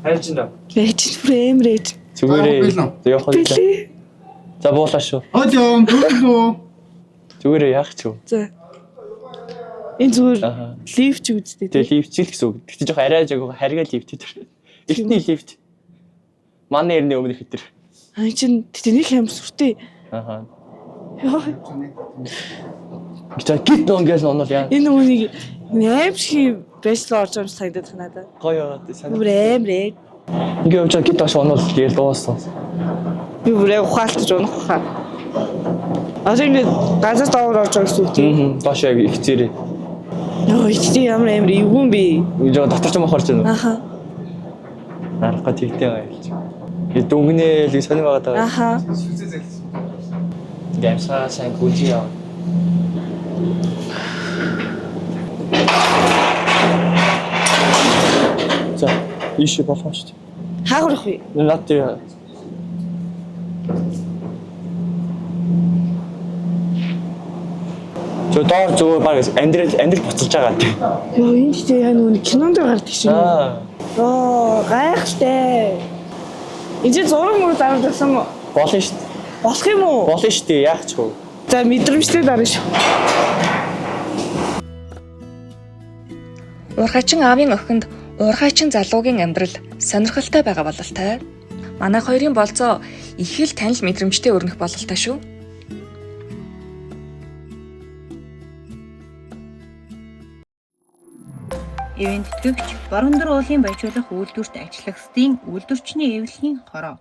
хайж энэ. Ээж фреймрэж. Зүгээрээ явах үү. За буулаа шүү. Хожоо бүгдөө. Зүгээрээ яах ч юу. За. Энэ зүгээр лифт ч үздэй. Тэгээ лифт ч гэсэн үг. Тэгтээ жоох арай жаг харьгаа лифт тэр. Эртний лифт. Манай эртний өмнөх хитэр. Аа чин тэнийг хэм сүртэй. Аха. Яа. Гит донгээс онол яа. Энэ үнийг нэмшиг бэслэр орж байгаа санагдаад надад. Гоё санаа. Фреймрэж. Ингээ явж гит дош онол гээл дууссан. Би бүрээ ухаалтаж унах хаа. Асинг газар доогоор орж байгаа гэсэн үг тийм. Дош яг их зэрэг. Нөө чи ямар амир эвгүй би. Жоо дотор ч мохорч байна. Аха. Арга тэгтэй гайлж. И дүнгнээ л сонир байгаа даа. Аха. Гэмсаа сайн гүжиё. За, иши болох шүү дээ. Хааграх вэ? Наад доор зүгээр баг амьдрал буцаж байгаа тийм. Йоо энэ ч яа нүг кинонд гардаг шиг. Оо гайхалтай. Энд зураг мөр дарагдсан мó? Болно шүү дээ. Болох юм уу? Болно шүү дээ. Яах ч вэ? За мэдрэмжтэй дарна шүү. Уурхайчин аавын охинд уурхайчин залуугийн амьдрал сонирхолтой байгаа бололтой. Манайх хоёрын болцоо их л танил мэдрэмжтэй өрнөх бололтой шүү. Ивент тэтгэгч Борон дор уулын баяжуулах үйлдвэрт ажиллах СТ-ийн үйлдвэрчний эвлэхийн хороо.